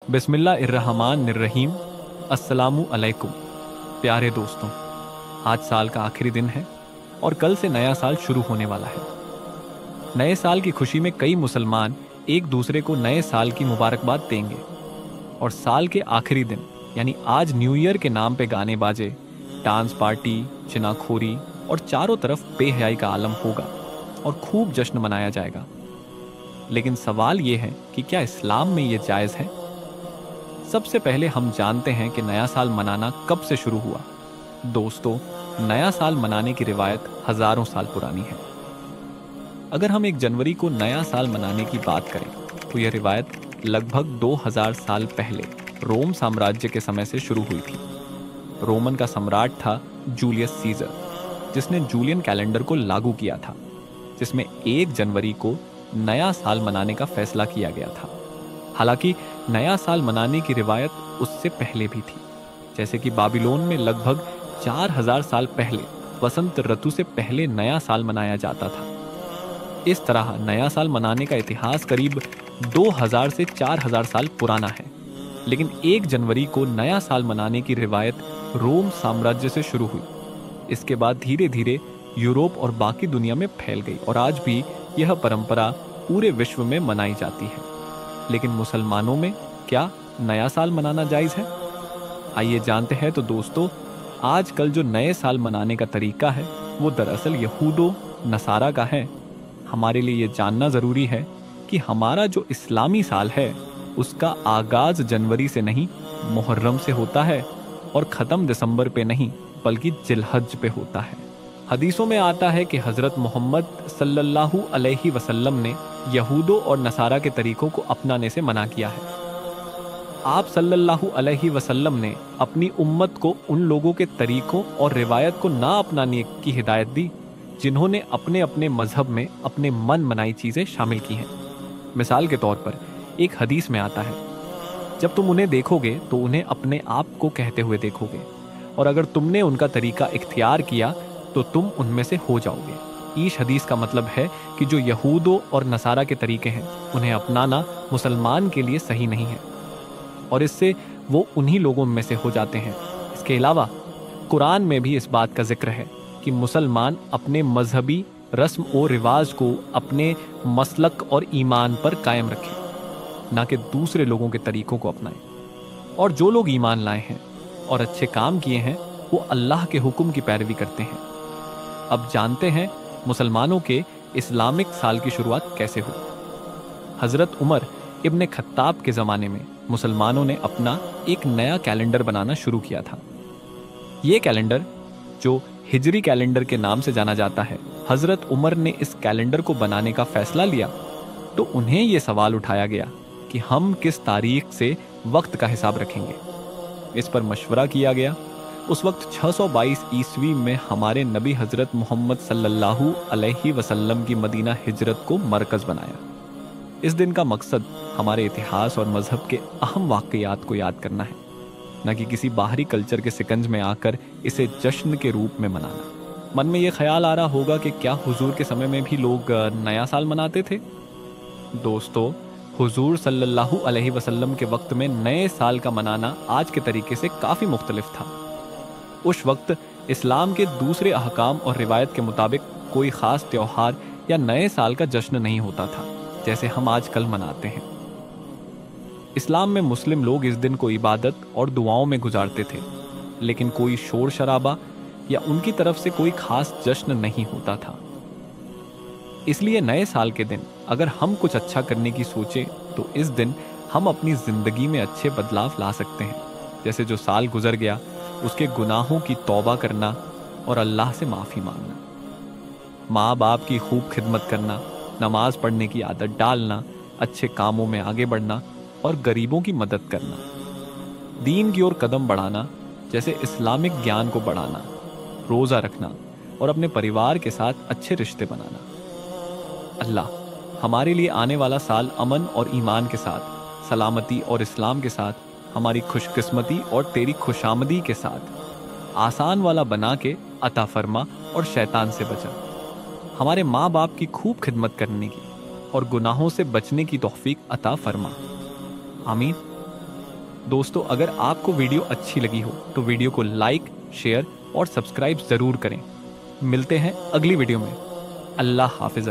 बिस्मिल्लाहिर्रहमानिर्रहीम। अस्सलामु अलैकुम। प्यारे दोस्तों, आज साल का आखिरी दिन है और कल से नया साल शुरू होने वाला है। नए साल की खुशी में कई मुसलमान एक दूसरे को नए साल की मुबारकबाद देंगे और साल के आखिरी दिन यानी आज न्यू ईयर के नाम पे गाने बाजे, डांस पार्टी, चिनाखोरी और चारों तरफ बेहयाई का आलम होगा और खूब जश्न मनाया जाएगा। लेकिन सवाल ये है कि क्या इस्लाम में ये जायज़ है? सबसे पहले हम जानते हैं कि नया साल मनाना कब से शुरू हुआ। दोस्तों, नया साल मनाने की रिवायत हजारों साल पुरानी है। अगर हम 1 जनवरी को नया साल मनाने की बात करें तो यह रिवायत लगभग 2000 साल पहले रोम साम्राज्य के समय से शुरू हुई थी। रोमन का सम्राट था जूलियस सीजर, जिसने जूलियन कैलेंडर को लागू किया था, जिसमें 1 जनवरी को नया साल मनाने का फैसला किया गया था। हालांकि नया साल मनाने की रिवायत उससे पहले भी थी, जैसे कि बाबिलोन में लगभग 4000 साल पहले वसंत ऋतु से पहले नया साल मनाया जाता था। इस तरह नया साल मनाने का इतिहास करीब 2000 से 4000 साल पुराना है। लेकिन 1 जनवरी को नया साल मनाने की रिवायत रोम साम्राज्य से शुरू हुई। इसके बाद धीरे धीरे यूरोप और बाकी दुनिया में फैल गई और आज भी यह परंपरा पूरे विश्व में मनाई जाती है। लेकिन मुसलमानों में क्या नया साल मनाना जायज़ है? आइए जानते हैं। तो दोस्तों, आजकल जो नए साल मनाने का तरीका है वो दरअसल यहूदो नसारा का है। हमारे लिए ये जानना ज़रूरी है कि हमारा जो इस्लामी साल है उसका आगाज़ जनवरी से नहीं, मुहर्रम से होता है और ख़त्म दिसंबर पे नहीं बल्कि जिलहज पे होता है। हदीसों में आता है कि हज़रत मोहम्मद सल्लल्लाहु अलैहि वसल्लम ने यहूदो और नसारा के तरीकों को अपनाने से मना किया है। आप सल्लल्लाहु अलैहि वसल्लम ने अपनी उम्मत को उन लोगों के तरीकों और रिवायत को ना अपनाने की हिदायत दी जिन्होंने अपने अपने मजहब में अपने मन मनाई चीज़ें शामिल की हैं। मिसाल के तौर पर एक हदीस में आता है, जब तुम उन्हें देखोगे तो उन्हें अपने आप को कहते हुए देखोगे, और अगर तुमने उनका तरीका इख्तियार किया तो तुम उनमें से हो जाओगे। इस हदीस का मतलब है कि जो यहूदो और नसारा के तरीके हैं उन्हें अपनाना मुसलमान के लिए सही नहीं है और इससे वो उन्हीं लोगों में से हो जाते हैं। इसके अलावा कुरान में भी इस बात का जिक्र है कि मुसलमान अपने मजहबी रस्म और रिवाज को अपने मसलक और ईमान पर कायम रखें, ना कि दूसरे लोगों के तरीकों को अपनाएं। और जो लोग ईमान लाए हैं और अच्छे काम किए हैं वो अल्लाह के हुक्म की पैरवी करते हैं। अब जानते हैं मुसलमानों के इस्लामिक साल की शुरुआत कैसे हुई। हज़रत उमर इब्न खत्ताब के ज़माने में मुसलमानों ने अपना एक नया कैलेंडर बनाना शुरू किया था। ये कैलेंडर, जो हिजरी कैलेंडर के नाम से जाना जाता है, हज़रत उमर ने इस कैलेंडर को बनाने का फैसला लिया तो उन्हें ये सवाल उठाया गया कि हम किस तारीख से वक्त का हिसाब रखेंगे। इस पर मशवरा किया गया। उस वक्त 622 ईस्वी में हमारे नबी हज़रत मोहम्मद सल्लल्लाहु अलैहि वसल्लम की मदीना हिजरत को मरकज़ बनाया। इस दिन का मकसद हमारे इतिहास और मजहब के अहम वाक़यात को याद करना है, न कि किसी बाहरी कल्चर के सिकंज में आकर इसे जश्न के रूप में मनाना। मन में ये ख्याल आ रहा होगा कि क्या हुजूर के समय में भी लोग नया साल मनाते थे? दोस्तों, हुजूर सल्लल्लाहु अलैहि वसल्लम के वक्त में नए साल का मनाना आज के तरीके से काफ़ी मुख्तलिफ था। उस वक्त इस्लाम के दूसरे अहकाम और रिवायत के मुताबिक कोई ख़ास त्यौहार या नए साल का जश्न नहीं होता था जैसे हम आज कल मनाते हैं। इस्लाम में मुस्लिम लोग इस दिन को इबादत और दुआओं में गुजारते थे, लेकिन कोई शोर शराबा या उनकी तरफ से कोई ख़ास जश्न नहीं होता था। इसलिए नए साल के दिन अगर हम कुछ अच्छा करने की सोचें तो इस दिन हम अपनी ज़िंदगी में अच्छे बदलाव ला सकते हैं, जैसे जो साल गुजर गया उसके गुनाहों की तौबा करना और अल्लाह से माफ़ी मांगना, माँ बाप की खूब खिदमत करना, नमाज पढ़ने की आदत डालना, अच्छे कामों में आगे बढ़ना और गरीबों की मदद करना, दीन की ओर कदम बढ़ाना, जैसे इस्लामिक ज्ञान को बढ़ाना, रोज़ा रखना और अपने परिवार के साथ अच्छे रिश्ते बनाना। अल्लाह हमारे लिए आने वाला साल अमन और ईमान के साथ, सलामती और इस्लाम के साथ, हमारी खुशकिस्मती और तेरी खुशामदी के साथ आसान वाला बना के अता फरमा और शैतान से बचा। हमारे माँ बाप की खूब खिदमत करने की और गुनाहों से बचने की तौफीक अता फरमा। आमीन। दोस्तों, अगर आपको वीडियो अच्छी लगी हो तो वीडियो को लाइक, शेयर और सब्सक्राइब जरूर करें। मिलते हैं अगली वीडियो में। अल्लाह हाफिज़।